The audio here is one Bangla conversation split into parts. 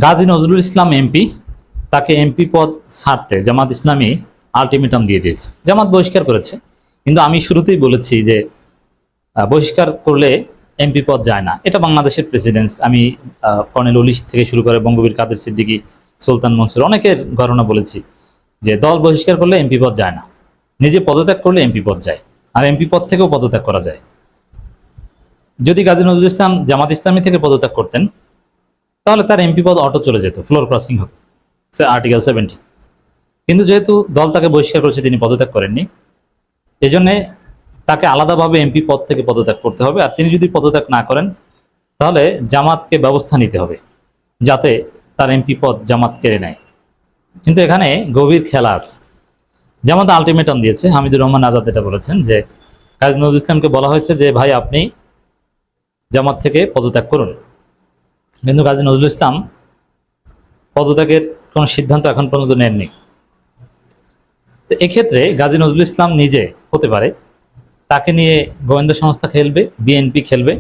গাজী নজরুল ইসলাম এমপি, তাকে এমপি পদ ছাড়তে জামাত ইসলামী আলটিমেটাম দিয়ে দিয়েছে। জামাত বহিষ্কার করেছে, কিন্তু আমি শুরুতেই বলেছি যে বহিষ্কার করলে এমপি পদ যায় না। এটা বাংলাদেশের প্রেসিডেন্স। আমি কর্নেল ওলি থেকে শুরু করে বঙ্গবীর কাদের সিদ্দিকী, সুলতান মনসুর, অনেকের ঘটনা বলেছি যে দল বহিষ্কার করলে এমপি পদ যায় না, নিজে পদত্যাগ করলে এমপি পদ যায়, আর এমপি পদ থেকেও পদত্যাগ করা যায়। যদি গাজী নজরুল ইসলাম জামাত ইসলামী থেকে পদত্যাগ করতেন তাহলে তার এমপি পদ অটো চলে যেত, ফ্লোর ক্রসিং হতো, আর্টিকেল 70। কিন্তু যেহেতু দল তাকে বহিষ্কার করেছে, তিনি পদত্যাগ করেননি, এজন্যে তাকে আলাদাভাবে এমপি পদ থেকে পদত্যাগ করতে হবে। আর তিনি যদি পদত্যাগ না করেন তাহলে জামাতকে ব্যবস্থা নিতে হবে যাতে তার এমপি পদ জামাত কেড়ে নেয়। কিন্তু এখানে গভীর খেলা আছে। জামাত আলটিমেটাম দিয়েছে, হামিদুর রহমান আজাদ এটা বলেছেন যে গাজী নজরুল ইসলামকে বলা হয়েছে যে ভাই আপনি জামাত থেকে পদত্যাগ করুন, কিন্তু গাজী নজরুল ইসলাম পদত্যাগের কোনো সিদ্ধান্ত এখন পর্যন্ত নেননি। তো এক্ষেত্রে গাজী নজরুল ইসলাম নিজে হতে পারে, তাকে নিয়ে গোয়েন্দা সংস্থা খেলবে, বিএনপি খেলবে।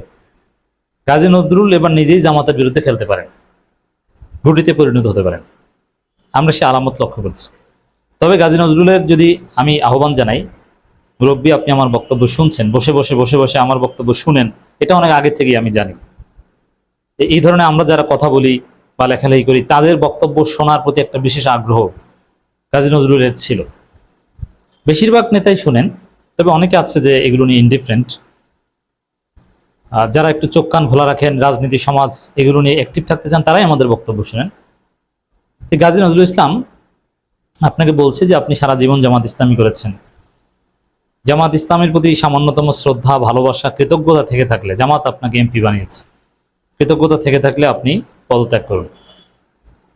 গাজী নজরুল এবার নিজেই জামাতের বিরুদ্ধে খেলতে পারেন, গুটিতে পরিণত হতে পারেন, আমরা সে আলামত লক্ষ্য করছি। তবে গাজী নজরুলের যদি আমি আহ্বান জানাই, মুরব্বী আপনি আমার বক্তব্য শুনছেন, বসে বসে আমার বক্তব্য শুনেন, এটা অনেক আগে থেকেই আমি জানি। এই ধরনের আমরা যারা কথা বলি বা লেখালেখি করি, তাদের বক্তব্য শোনার প্রতি একটা বিশেষ আগ্রহ গাজী নজরুলের ছিল। বেশিরভাগ নেতাই শুনেন, তবে অনেকে আছে যে এগুলো নিয়ে ইনডিফারেন্ট। যারা একটু চোখ কান খোলা রাখেন, রাজনীতি সমাজ এগুলো নিয়ে অ্যাক্টিভ থাকতে চান, তারাই আমাদের বক্তব্য শুনেন। গাজী নজরুল ইসলাম আপনাকে বলছে যে আপনি সারা জীবন জামাত ইসলামী করেছেন, জামাত ইসলামের প্রতি সামান্যতম শ্রদ্ধা, ভালোবাসা, কৃতজ্ঞতা থেকে থাকলে জামাত আপনাকে এমপি বানিয়েছে, কৃতজ্ঞতা থেকে থাকলে আপনি পদত্যাগ করুন,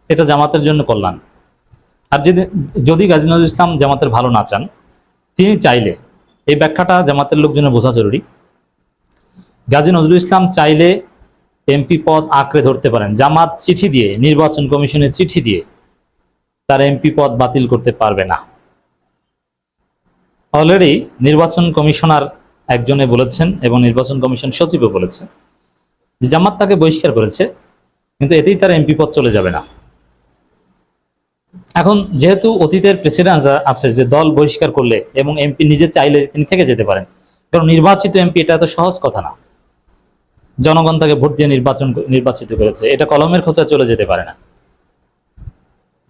এটা জামাতের জন্য কল্যাণ। আর যদি গাজী নজরুল ইসলাম জামাতের ভালো না চান, তিনি চাইলে, এই ব্যাখ্যাটা জামাতের লোকজনের বোঝা জরুরি, গাজী নজরুল ইসলাম চাইলে এমপি পদ আঁকড়ে ধরতে পারেন। জামাত চিঠি দিয়ে, নির্বাচন কমিশনের চিঠি দিয়ে তার এমপি পদ বাতিল করতে পারবে না। অলরেডি নির্বাচন কমিশনার একজনে বলেছেন এবং নির্বাচন কমিশন সচিবও বলেছে যে জামাত তাকে বহিষ্কার করেছে, কিন্তু এতেই তার এমপি পদ চলে যাবে না। এখন যেহেতু অতীতের প্রেসিডেন্ট আছে যে দল বহিষ্কার করলে এবং এমপি নিজে চাইলে তিনি থেকে যেতে পারেন, কারণ নির্বাচিত এমপি এটা এত সহজ কথা না, জনগণ তাকে ভোট দিয়ে নির্বাচিত করেছে, এটা কলমের খোঁচা চলে যেতে পারে না।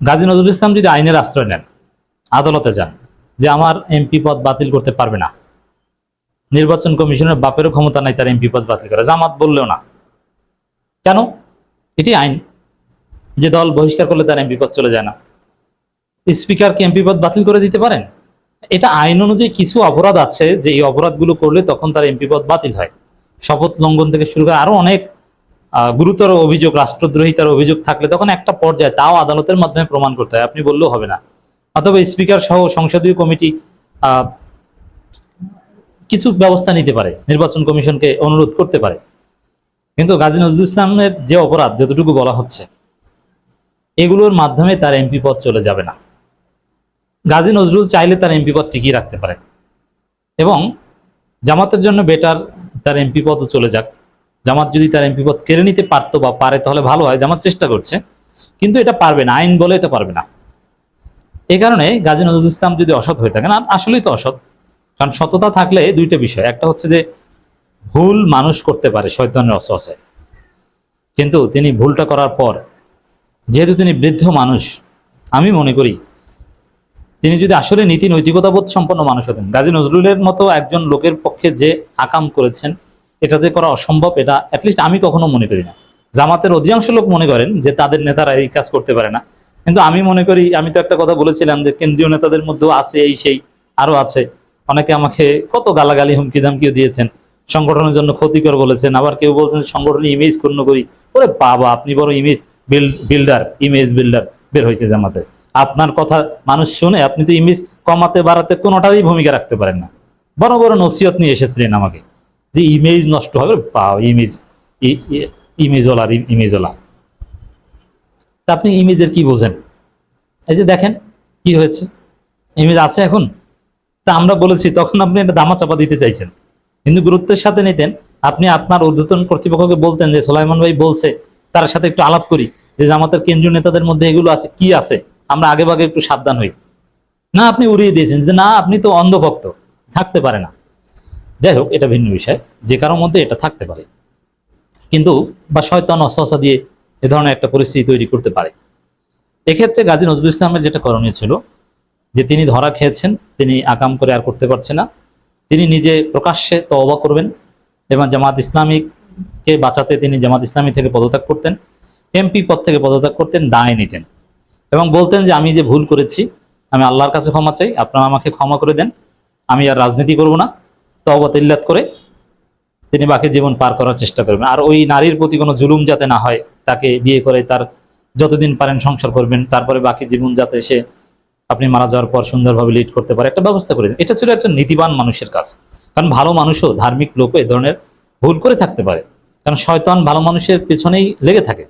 গাজী নজরুল ইসলাম যদি আইনের আশ্রয় নেন, আদালতে যান যে আমার এমপি পদ বাতিল করতে পারবে না, নির্বাচন কমিশনের বাপেরও ক্ষমতা নাই তার এমপি পদ বাতিল করা, জামাত বললেও না, কেন? এটি আইন যে দল বহিষ্কার করলে তার এমপি পদ চলে যায় না। স্পিকারকে এমপি পদ বাতিল করে দিতে পারেন। এটা আইন অনুযায়ী কিছু অপরাধ আছে যে এই অপরাধগুলো করলে তখন তার এমপি পদ বাতিল হয়। শপথ লঙ্ঘন থেকে শুরু করে আরো অনেক গুরুতর অভিযোগ, রাষ্ট্রদ্রোহিতার অভিযোগ থাকলে তখন একটা পর্যায়ে তাও আদালতের মাধ্যমে প্রমাণ করতে হয়, আপনি বললেও হবে না। অথবা স্পিকার সহ সংসদীয় কমিটি কিছু ব্যবস্থা নিতে পারে, নির্বাচন কমিশনকে অনুরোধ করতে পারে। কিন্তু গাজী নজরুল ইসলামের যে অপরাধ যতটুকু বলা হচ্ছে, এগুলোর মাধ্যমে তার এমপি পদ চলে যাবে না। গাজী নজরুল চাইলে তার এমপি পদ টিকিয়ে রাখতে পারে, এবং জামাতের জন্য বেটার তার এমপি পদও চলে যাক। জামাত যদি তার এমপি পদ কেড়ে নিতে পারতো বা পারে তাহলে ভালো হয়, জামাত চেষ্টা করছে, কিন্তু এটা পারবে না, আইন বলে এটা পারবে না। এই কারণে গাজী নজরুল ইসলাম যদি অসৎ হয়ে থাকেন, আসলেই তো অসৎ, কারণ সততা থাকলে দুইটা বিষয়, একটা হচ্ছে যে ভুল মানুষ করতে পারে শয়তানের ওয়াসওয়াসায়, কিন্তু তিনি ভুলটা করার পর যেহেতু তিনি বৃদ্ধ মানুষ, আমি মনে করি তিনি যদি আসলে নীতি নৈতিকতাবোধ সম্পন্ন মানুষ হতেন, গাজী নজরুলের মতো একজন লোকের পক্ষে যে আকাম করেছেন এটা যে করা অসম্ভব, এটা অ্যাটলিস্ট আমি কখনো মনে করি না। জামাতের অধিকাংশ লোক মনে করেন যে তাদের নেতারা এই কাজ করতে পারে না, কিন্তু আমি মনে করি, আমি তো একটা কথা বলেছিলাম যে কেন্দ্রীয় নেতাদের মধ্যেও আছে এই সেই, আরো আছে। অনেকে আমাকে কত গালাগালি হুমকি দামকিও দিয়েছেন, সংগঠনের জন্য ক্ষতিকর বলেছেন, আবার কেউ বলছেন সংগঠনের ইমেজ ক্ষুণ্ণ করি। ওরে বাবা, আপনি বড় ইমেজ ইমেজ বিল্ডার বের হয়েছে জামাতে। আপনার কথা মানুষ শুনে আপনি তো ইমেজ কমাতে বাড়াতে কোনোটারই ভূমিকা রাখতে পারেন না। বড় বড় নসিহত নিয়ে এসেছিলেন আমাকে যে ইমেজ নষ্ট হবে, ইমেজওয়ালা। তা আপনি ইমেজের কি বোঝেন? এই যে দেখেন কি হয়েছে, ইমেজ আছে এখন। তা আমরা বলেছি তখন আপনি একটা দামা চাপা দিতে চাইছেন, কিন্তু গুরুত্বের সাথে নিতেন। আপনি আপনার ঊর্ধ্বতন কর্তৃপক্ষকে বলতেন যে সোলাইমান ভাই বলছে, তার সাথে একটু আলাপ করি, যে জামাতের কেন্দ্রীয় নেতাদের মধ্যে এগুলো আছে, কি আছে আমরা আগে ভাগে একটু সাবধান হই। না, আপনি উড়িয়ে দিয়েছেন যে না আপনি তো অন্ধভক্ত, থাকতে পারে না। যাই হোক, এটা ভিন্ন বিষয়, যে কারোর মধ্যে এটা থাকতে পারে, কিন্তু বা শয়তান অসহসা দিয়ে এ ধরনের একটা পরিস্থিতি তৈরি করতে পারে। এক্ষেত্রে গাজী নজরুল ইসলামের যেটা করণীয় ছিল, যে তিনি ধরা খেয়েছেন, তিনি আকাম করে আর করতে পারছে না, তিনি নিজে প্রকাশ্যে তওবা করবেন এবং জামাত ইসলামীকে বাঁচাতে তিনি জামাত ইসলামী থেকে পদত্যাগ করতেন, এমপি পদ থেকে পদত্যাগ করতেন, দায় নিতেন এবং বলতেন যে আমি যে ভুল করেছি, আমি আল্লাহর কাছে ক্ষমা চাই, আপনারা আমাকে ক্ষমা করে দেন, আমি আর রাজনীতি করব না। তওবা তিল্লাত করে তিনি বাকি জীবন পার করার চেষ্টা করবেন। আর ওই নারীর প্রতি কোনো জুলুম যাতে না হয়, তাকে বিয়ে করে তার যতদিন পারেন সংসার করবেন, তারপরে বাকি জীবন যাতে সে আপনি মারা যাওয়ার পর সুন্দরভাবে লিড করতে পারে, একটা ব্যবস্থা করে দেন। এটা ছিল একটা নীতিবান মানুষের কাজ। কারণ ভালো মানুষও, ধার্মিক লোকও এ ধরনের ভুল করে থাকতে পারে, কারণ শয়তান ভালো মানুষের পেছনেই লেগে থাকে।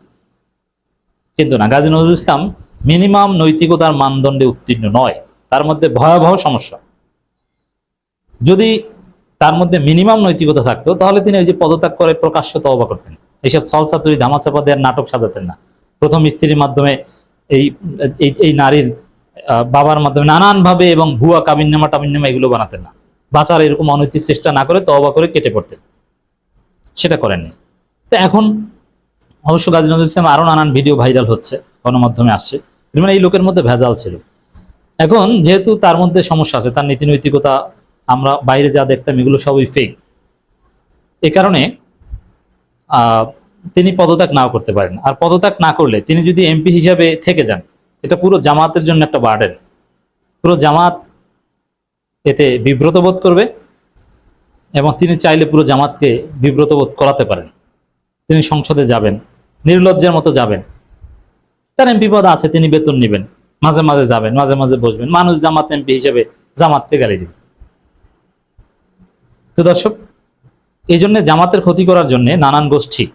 কিন্তু না, গাজী নজরুল ইসলাম মিনিমাম নৈতিকতার মানদণ্ডে উত্তীর্ণ নয়, তার মধ্যে ভয়াবহ সমস্যা। যদি তার মধ্যে মিনিমাম নৈতিকতা থাকতো, তাহলে তিনি ওই যে পদত্যাগ করে প্রকাশ্য তওবা করতেন, এইসব সলসাতুরি ধামাচাপা দেওয়ার নাটক সাজাতেন না, প্রথম স্ত্রীর মাধ্যমে এই এই নারীর বাবার মাধ্যমে নানানভাবে এবং ভুয়া কাবিননামা টাবিননামা এগুলো বানাতেন না, বাঁচার এরকম অনৈতিক চেষ্টা না করে তওবা করে কেটে পড়তেন, সেটা করেননি। তো এখন অবশ্য গাজী নজরুল ইসলাম আরো নানান ভিডিও ভাইরাল হচ্ছে, গণমাধ্যমে আসছে, মানে এই লোকের মধ্যে ভেজাল ছিল। এখন যেহেতু তার মধ্যে সমস্যা আছে, তার নীতি নৈতিকতা আমরা বাইরে যা দেখতাম এগুলো সবই ফেক, এ কারণে তিনি পদত্যাগ নাও করতে পারেন। আর পদত্যাগ না করলে তিনি যদি এমপি হিসাবে থেকে যান, এটা পুরো জামাতের জন্য একটা বার্ডেন, পুরো জামাত এতে বিব্রত বোধ করবে এবং তিনি চাইলে পুরো জামাতকে বিব্রত বোধ করাতে পারেন। তিনি সংসদে যাবেন, নির্লজ্জের মতো যাবেন, তার এমপি পদ আছে, তিনি বেতন নেবেন, মাঝে মাঝে যাবেন, মাঝে মাঝে বসবেন, মানুষ জামাত এমপি হিসেবে জামাতকে গালি দিবে। তো দর্শক, এই জন্য জামাতের ক্ষতি করার জন্য নানান গোষ্ঠী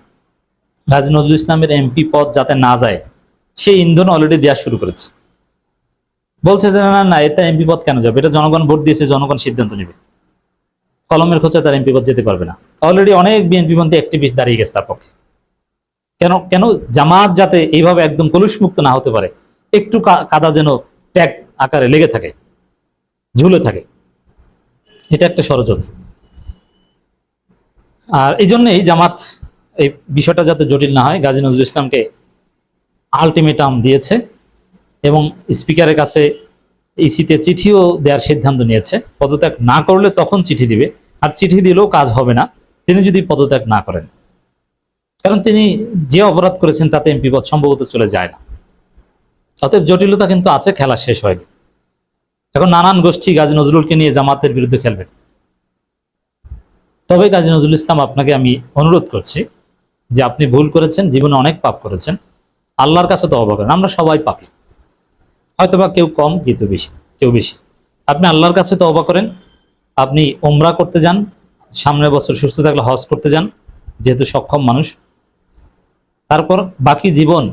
গাজী নজরুল ইসলামের এমপি পদ যাতে না যায় সেই ইন্ধন অলরেডি দেওয়া শুরু করেছে। বলছে যে না না, এটা এমপি পদ কেন যাবে, এটা জনগণ ভোট দিয়েছে, জনগণ সিদ্ধান্ত নেবে, কলমের খোঁচে তার এমপি পদ যেতে পারবে না। অলরেডি অনেক বিএনপিপন্থী অ্যাক্টিভিস্ট দাঁড়িয়ে গেছে তার পক্ষে। কেন কেন জামাত যাতে এইভাবে একদম কলুষমুক্ত না হতে পারে, একটু কাদা যেন ট্যাগ আকারে লেগে থাকে, ঝুলে থাকে, এটা একটা ষড়যন্ত্র। আর এই জন্যই জামাত এই বিষয়টা যাতে জটিল না হয়, গাজী নজরুল ইসলামকে আলটিমেটাম দিয়েছে এবং স্পিকারের কাছে ইসিতে চিঠিও দেওয়ার সিদ্ধান্ত নিয়েছে। পদত্যাগ না করলে তখন চিঠি দিবে, আর চিঠি দিলেও কাজ হবে না তিনি যদি পদত্যাগ না করেন, কারণ তিনি যে অপরাধ করেছেন তাতে এমপি পদ সম্ভবত চলে যায় না। অতএব জটিলতা কিন্তু আছে, খেলা শেষ হয়নি। এখন নানান গোষ্ঠী গাজী নজরুলকে নিয়ে জামাতের বিরুদ্ধে খেলবে। তবে গাজী নজরুল ইসলাম, আপনাকে আমি অনুরোধ করছি যে আপনি ভুল করেছেন, জীবনে অনেক পাপ করেছেন, আল্লাহর কাছে তওবা করেন। আমরা সবাই পাপী, হয়তোবা কেউ কম, কিন্তু বেশি, কেউ বেশি। আপনি আল্লাহর কাছে তওবা করেন, আপনি ওমরা করতে যান, সামনের বছর সুস্থ থাকলে হজ করতে যান, যেহেতু সক্ষম মানুষ। তারপর বাকি জীবন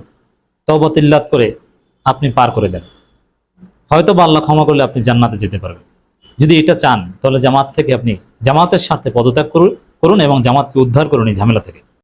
তওবা তিল্লাত করে আপনি পার করে দেন, হয়তো বা আল্লাহ ক্ষমা করলে আপনি জান্নাতে যেতে পারবেন। যদি এটা চান, তাহলে জামাত থেকে আপনি জামাতের স্বার্থে পদত্যাগ করুন এবং জামাতকে উদ্ধার করুন এই ঝামেলা থেকে।